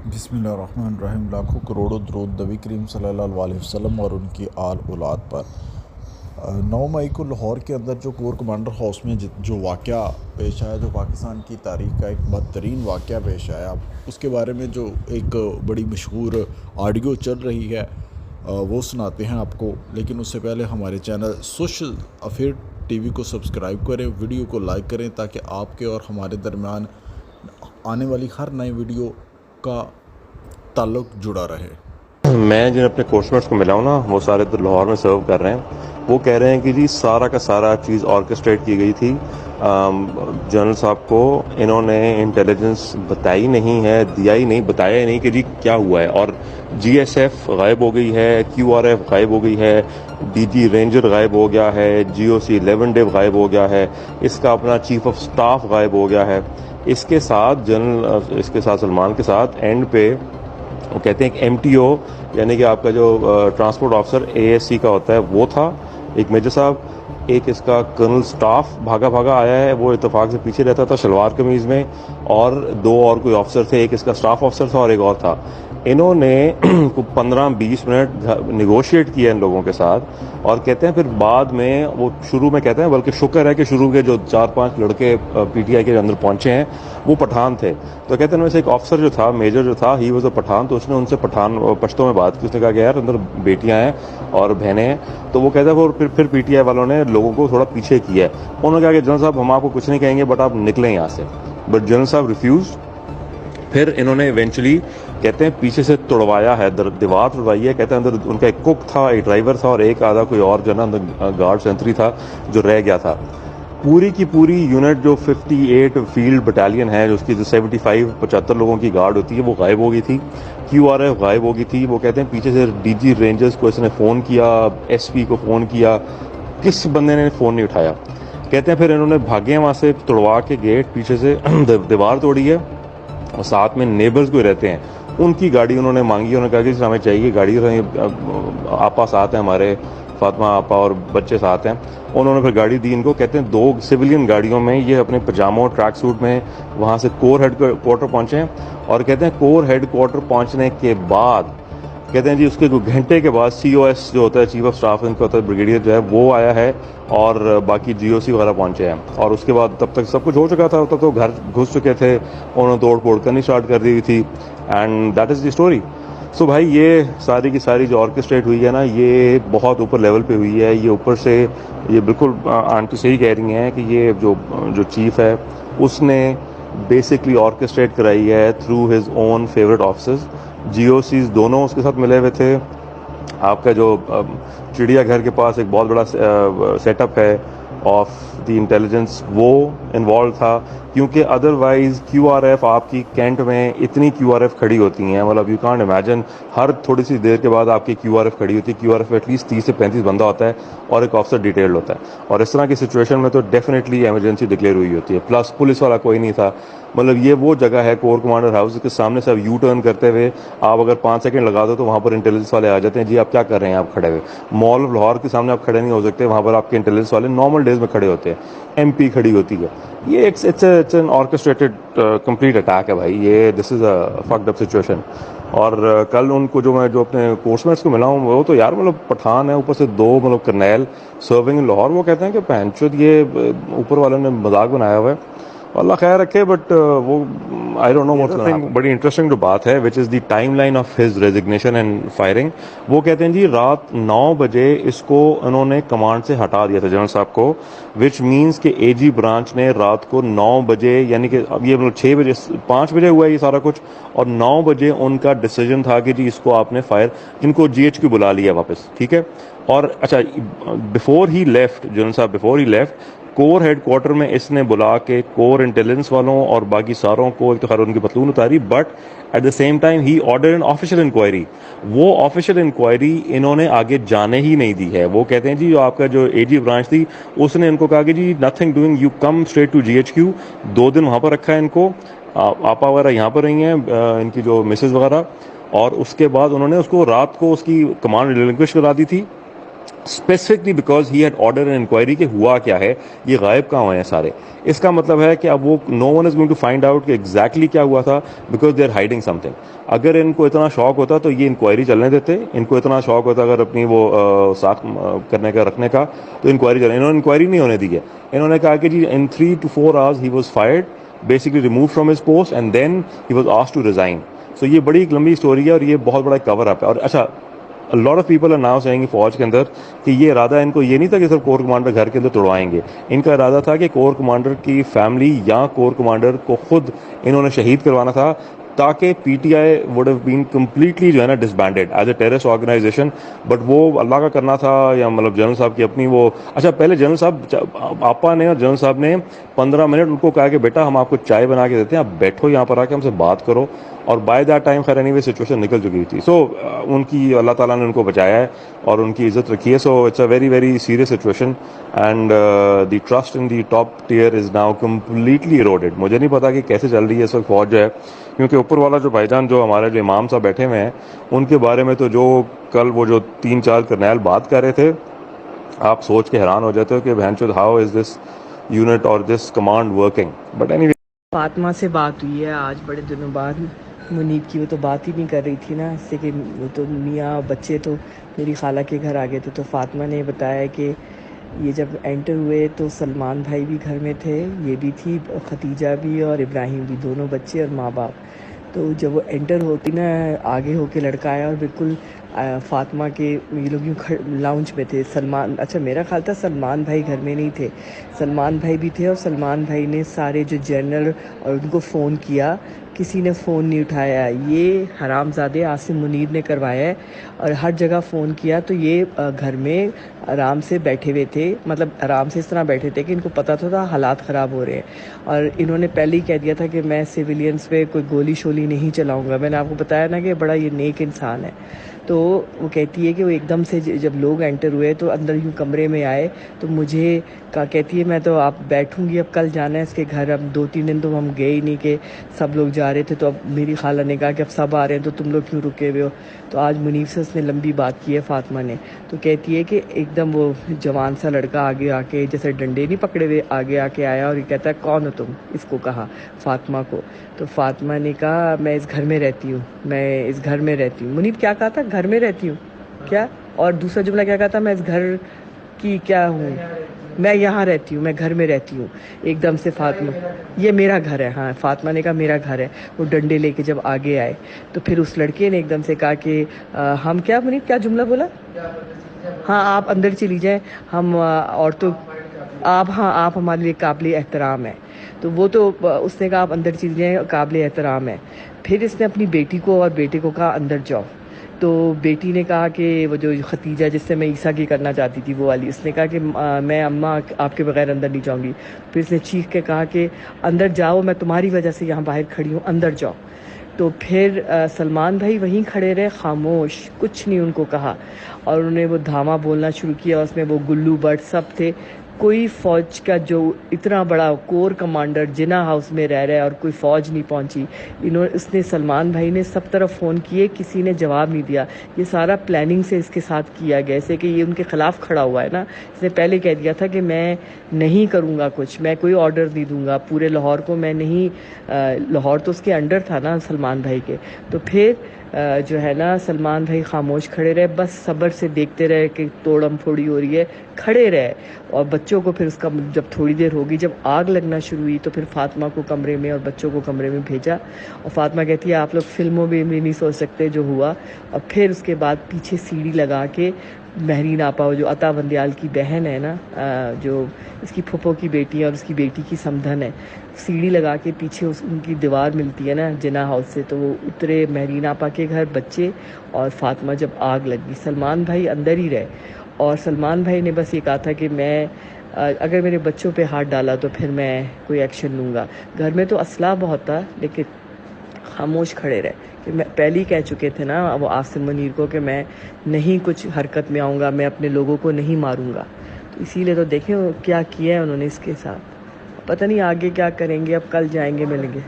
बिस्मिल्लाहिर्रहमानिर्रहीम। लाखों करोड़ों दरूद नबी करीम सल्लल्लाहु अलैहि वसल्लम और उनकी आल औलाद पर। 9 मई को लाहौर के अंदर जो कोर कमांडर हाउस में जो वाक़या पेश आया, जो पाकिस्तान की तारीख़ का एक बदतरीन वाक़या पेश आया, उसके बारे में जो एक बड़ी मशहूर ऑडियो चल रही है वो सुनाते हैं आपको। लेकिन उससे पहले हमारे चैनल सोशल अफेयर टीवी को सब्सक्राइब करें, वीडियो को लाइक करें, ताकि आपके और हमारे दरमियान आने वाली हर नई वीडियो का ताल्लुक जुड़ा रहे। मैं जिन अपने कोर्समेट्स को मिला हूँ ना, वो सारे तो लाहौर में सर्व कर रहे हैं। वो कह रहे हैं कि जी सारा का सारा चीज़ ऑर्केस्ट्रेट की गई थी। जनरल साहब को इन्होंने इंटेलिजेंस बताई नहीं है, दिया ही नहीं, बताया ही नहीं कि जी क्या हुआ है। और जीएसएफ गायब हो गई है, क्यूआरएफ गायब हो गई है, डीजी रेंजर गायब हो गया है, जीओसी 11 डेव गायब हो गया है, इसका अपना चीफ ऑफ स्टाफ गायब हो गया है। इसके साथ सलमान के साथ एंड पे वो कहते हैं एक एमटीओ यानी कि आपका जो ट्रांसपोर्ट ऑफिसर एएससी का होता है वो था, एक मेजर साहब, एक इसका कर्नल स्टाफ भागा भागा आया है, वो इत्तेफाक से पीछे रहता था शलवार कमीज में, और दो और कोई ऑफिसर थे, एक इसका स्टाफ ऑफिसर था और एक और था। इन्होंने 15-20 मिनट निगोशिएट किया इन लोगों के साथ, और कहते हैं फिर बाद में वो शुरू में कहते हैं, बल्कि शुक्र है कि शुरू के जो 4-5 लड़के पीटीआई के अंदर पहुंचे हैं वो पठान थे। तो कहते हैं उनमें से एक ऑफिसर जो था, मेजर जो था, ही वॉज अ पठान, तो उसने उनसे पश्तो में बात की। उसने कहा कि यार अंदर बेटियां हैं और बहनें हैं। तो वो कहता है वो फिर पीटीआई वालों ने लोगों को थोड़ा पीछे किया है। उन्होंने कहा कि जनरल साहब हम आपको कुछ नहीं कहेंगे, बट आप निकलें यहाँ से। बट जनरल साहब रिफ्यूज। फिर इन्होंने इवेंचुअली कहते हैं पीछे से तोड़वाया है, दीवार तोड़वाई है। कहते हैं अंदर उनका एक कुक था, एक ड्राइवर था, और एक आधा कोई और जो ना अंदर गार्ड सेंट्री था जो रह गया था। पूरी की पूरी यूनिट जो 58 फील्ड बटालियन है, जो उसकी जो 75 लोगों की गार्ड होती है, वो गायब हो गई थी। क्यूआरएफ गायब हो गई थी। वो कहते हैं पीछे से डीजी रेंजर्स को इसने फ़ोन किया, एसपी को फ़ोन किया, किस बंदे ने फ़ोन नहीं उठाया। कहते हैं फिर इन्होंने भागे वहाँ से, तोड़वा के गेट पीछे से दीवार तोड़ी है, और साथ में नेबर्स कोई रहते हैं, उनकी गाड़ी उन्होंने मांगी। उन्होंने कहा कि हमें चाहिए गाड़ी, आपा साथ हैं हमारे, फातिमा आपा और बच्चे साथ हैं। उन्होंने फिर गाड़ी दी इनको। कहते हैं 2 सिविलियन गाड़ियों में ये अपने पजामों ट्रैक सूट में वहाँ से कोर हेड क्वार्टर पहुँचे हैं। और कहते हैं कोर हेड क्वार्टर पहुँचने के बाद, कहते हैं जी उसके कुछ घंटे के बाद सीओएस जो होता है, चीफ ऑफ स्टाफ इनका होता है, ब्रिगेडियर जो है वो आया है, और बाकी जीओसी वगैरह पहुंचे हैं। और उसके बाद तब तक सब कुछ हो चुका था, तब तो घर घुस चुके थे, उन्होंने तोड़ फोड़ करनी स्टार्ट कर दी थी। And that is the story. So भाई ये सारी की सारी जो ऑर्केस्ट्रेट हुई है ना, ये बहुत ऊपर लेवल पे हुई है। ये ऊपर से ये बिल्कुल आंटी सही कह रही हैं कि ये जो चीफ है उसने बेसिकली ऑर्केस्ट्रेट कराई है through his own favourite officers. GOCs दोनों उसके साथ मिले हुए थे। आपका जो चिड़ियाघर के पास एक बहुत बड़ा सेटअप है ऑफ द इंटेलिजेंस, वो इन्वॉल्व था। क्योंकि अदरवाइज क्यूआरएफ आपकी कैंट में इतनी क्यूआरएफ खड़ी होती हैं, मतलब यू कांट इमेजिन, हर थोड़ी सी देर के बाद आपकी क्यूआरएफ खड़ी होती है। क्यूआरएफ एटलीस्ट 30 से 35 बंदा होता है, और एक ऑफिसर डिटेल्ड होता है। और इस तरह की सिचुएशन में तो डेफिनेटली इमरजेंसी डिक्लेयर हुई होती है। प्लस पुलिस वाला कोई नहीं था। मतलब ये वो जगह है कोर कमांडर हाउस के सामने से, अब यू टर्न करते हुए आप अगर 5 सेकंड लगा दो तो वहां पर इंटेलिजेंस वाले आ जाते हैं। जी आप क्या कर रहे हैं, आप खड़े हुए। मॉल ऑफ लाहौर के सामने आप खड़े नहीं हो सकते, वहां पर आपके इंटेलिजेंस वाले नॉर्मल डेज में खड़े होते हैं। एमपी खड़ी होती है। ये it's an orchestrated complete attack है भाई। ये this is a fucked up situation. और कल उनको मैं जो अपने कोर्समेट्स को मिला हूँ, वो तो यार मतलब पठान है, ऊपर से 2 मतलब करनैल सर्विंग इन लाहौर। वो कहते हैं कि पहनचोद ये ऊपर वालों ने मजाक बनाया हुआ है, अल्लाह खैर रखे। बट वो I don't know what's going to happen. बड़ी इंटरेस्टिंग जो बात है, which is the timeline of his resignation and firing. वो कहते हैं जी रात 9 बजे इसको उन्होंने कमांड से हटा दिया था जनरल साहब को, विच मीन्स कि एजी ब्रांच ने रात को 9 बजे, यानी कि अब ये मतलब 6 बजे 5 बजे हुआ ये सारा कुछ, और 9 बजे उनका डिसीजन था कि जी इसको आपने फायर, इनको जीएचक्यू बुला लिया वापस, ठीक है। और अच्छा, बिफोर ही लेफ्ट जनरल साहब, before he left core headquarter में इसने बुला के कोर इंटेलिजेंस वालों और बाकी सारों को, एक तो खैर उनकी पतलून उतारी, but at the same time ही ऑर्डर एन ऑफिशियल इंक्वायरी। वो ऑफिशियल इंक्वायरी इन्होंने आगे जाने ही नहीं दी है। वो कहते हैं जी जो आपका जो एजी ब्रांच थी उसने इनको कहा कि जी nothing doing, you come straight to GHQ. 2 दिन वहां पर रखा है इनको, आपा वगैरह यहाँ पर रही हैं, इनकी जो मिसेज वगैरह, और उसके बाद उन्होंने उसको रात को उसकी कमांड रिलिंक्विश करा दी थी। Specifically because he had order an inquiry कि हुआ क्या है, ये गायब कहाँ हुए हैं सारे। इसका मतलब है कि अब वो no one is going to find out कि एग्जैक्टली क्या हुआ था, because they are hiding something. अगर इनको इतना शौक होता तो ये इंक्वायरी चलने देते, इनको इतना शौक होता अगर अपनी वो साथ करने का रखने का, तो इंक्वायरी चलने, इन्होंने इंक्वायरी नहीं होने दी है। इन्होंने कहा कि जी in 3 to 4 hours he was fired, basically remove from his post and then he was asked to resign. So ये बड़ी एक लंबी स्टोरी है और ये बहुत बड़ा कवर अप है। और अच्छा, a lot of people are now saying फौज के अंदर कि ये इरादा इनको ये नहीं था कि सिर्फ कोर कमांडर घर के अंदर तोड़वाएंगे, इनका इरादा था कि कोर कमांडर की फैमिली या कोर कमांडर को खुद इन्होंने शहीद करवाना था, ताकि PTI would have been completely जो है ना disbanded as a terrorist organisation. But वो अल्लाह का करना था या मतलब जनरल साहब की अपनी वो, अच्छा पहले जनरल साहब आपा ने और जनरल साहब ने 15 मिनट उनको कहा कि बेटा हम आपको चाय बना के देते हैं, आप बैठो यहाँ पर आके हमसे बात करो। और बाय दैट टाइम खैर एनीवे सिचुएशन निकल चुकी थी। सो उनकी अल्लाह ताला ने उनको बचाया है और उनकी इज्जत रखी है। So it's a very very serious situation and the trust in the top tier is now completely eroded. मुझे नहीं पता कि कैसे चल रही है इस वक्त फौज जो है, क्योंकि ऊपर वाला जो भाईजान जो हमारे जो इमाम साहब बैठे हुए हैं उनके बारे में तो जो कल वो जो 3-4 करनैल बात कर रहे थे, आप सोच के हैरान हो जाते हो कि बहनचोद हाउ इज दिस यूनिट और this command working. But anyway Fatima से बात हुई है आज बड़े दिनों बाद। मुनीब की वो तो बात ही नहीं कर रही थी ना, इससे कि वो तो मियाँ बच्चे तो मेरी खाला के घर आ गए थे। तो फातिमा ने बताया कि ये जब एंटर हुए तो सलमान भाई भी घर में थे, ये भी थी, खतीजा भी और इब्राहिम भी, दोनों बच्चे और माँ बाप। तो जब वो एंटर होती ना, आगे होके लड़का आया और बिल्कुल फातिमा के, ये लोग यूँ लाउंज में थे। सलमान, अच्छा मेरा ख्याल था सलमान भाई घर में नहीं थे, सलमान भाई भी थे। और सलमान भाई ने सारे जो जनरल और उनको फ़ोन किया, किसी ने फ़ोन नहीं उठाया। ये हरामज़ादे आसिम मुनीर ने करवाया है और हर जगह फ़ोन किया। तो ये घर में आराम से बैठे हुए थे, मतलब आराम से इस तरह बैठे थे कि इनको पता था हालात ख़राब हो रहे हैं। और इन्होंने पहले ही कह दिया था कि मैं सिविलियंस पे कोई गोली शोली नहीं चलाऊँगा। मैंने आपको बताया ना कि बड़ा ये नेक इंसान है। तो वो कहती है कि वो एकदम से जब लोग एंटर हुए तो अंदर यूँ कमरे में आए तो मुझे कहती है मैं तो आप बैठूंगी, अब कल जाना है इसके घर। अब 2-3 दिन तो हम गए ही नहीं कि सब लोग जा रहे थे। तो अब मेरी खाला ने कहा कि अब सब आ रहे हैं तो तुम लोग क्यों रुके हुए हो। तो आज मुनीब से उसने लंबी बात की है फातिमा ने। तो कहती है कि एकदम वो जवान सा लड़का आगे आके, जैसे डंडे नहीं पकड़े हुए, आगे आके आया और ये कहता है कौन हो तुम, इसको कहा फातिमा को। तो फातिमा ने कहा मैं इस घर में रहती हूँ, मैं इस घर में रहती हूँ। मुनीब क्या कहा था, घर में रहती हूँ क्या, और दूसरा जुमला क्या कहा था, मैं इस घर की क्या हूँ, मैं यहाँ रहती हूँ, मैं घर में रहती हूँ। एकदम से फातिमा, ये मेरा घर है, हाँ फातिमा ने कहा मेरा घर है। वो डंडे लेके जब आगे आए तो फिर उस लड़के ने एकदम से कहा कि हम क्या, मुनीब क्या जुमला बोला, हाँ आप अंदर चली जाएं, हम और तो आप, हाँ आप हमारे लिए काबिल एहतराम है। तो वो तो उसने कहा आप अंदर चली जाएं, काबिल एहतराम है। फिर इसने अपनी बेटी को और बेटे को कहा अंदर जाओ। तो बेटी ने कहा कि वो जो खतीजा जिससे मैं ईसा की करना चाहती थी वो वाली, उसने कहा कि मैं अम्मा आपके बगैर अंदर नहीं जाऊंगी। फिर इसने चीख के कहा कि अंदर जाओ, मैं तुम्हारी वजह से यहाँ बाहर खड़ी हूँ, अंदर जाओ। तो फिर सलमान भाई वहीं खड़े रहे खामोश, कुछ नहीं उनको कहा। और उन्होंने वो धामा बोलना शुरू किया, उसमें वो गुल्लू बट सब थे। कोई फ़ौज का जो इतना बड़ा कोर कमांडर जिना हाउस में रह रहा है और कोई फ़ौज नहीं पहुंची। उसने सलमान भाई ने सब तरफ फ़ोन किए, किसी ने जवाब नहीं दिया। ये सारा प्लानिंग से इसके साथ किया गया, जैसे कि ये उनके ख़िलाफ़ खड़ा हुआ है ना। इसने पहले कह दिया था कि मैं नहीं करूँगा कुछ, मैं कोई ऑर्डर नहीं दूँगा पूरे लाहौर को, मैं नहीं, लाहौर तो उसके अंडर था ना सलमान भाई के। तो फिर जो है ना सलमान भाई खामोश खड़े रहे, बस सब्र से देखते रहे कि तोड़म फोड़ी हो रही है, खड़े रहे। और बच्चों को फिर उसका जब थोड़ी देर होगी, जब आग लगना शुरू हुई तो फिर फातिमा को कमरे में और बच्चों को कमरे में भेजा। और फातिमा कहती है आप लोग फिल्मों में भी नहीं सोच सकते जो हुआ। और फिर उसके बाद पीछे सीढ़ी लगा के महरीन आपा, जो अता बंदयाल की बहन है ना, जो इसकी फुफो की बेटी है और उसकी बेटी की समधन है, सीढ़ी लगा के पीछे उनकी दीवार मिलती है ना जिना हाउस से, तो वो उतरे महरीन आपा के घर बच्चे और फातिमा। जब आग लगी सलमान भाई अंदर ही रहे और सलमान भाई ने बस ये कहा था कि मैं अगर मेरे बच्चों पे हाथ डाला तो फिर मैं कोई एक्शन लूँगा। घर में तो असला बहुत था लेकिन खामोश खड़े रहे कि मैं पहले ही कह चुके थे ना वो आसिम मुनीर को कि मैं नहीं कुछ हरकत में आऊँगा, मैं अपने लोगों को नहीं मारूँगा। तो इसीलिए तो देखें क्या किया है उन्होंने इसके साथ। पता नहीं आगे क्या करेंगे, अब कल जाएंगे मिलेंगे।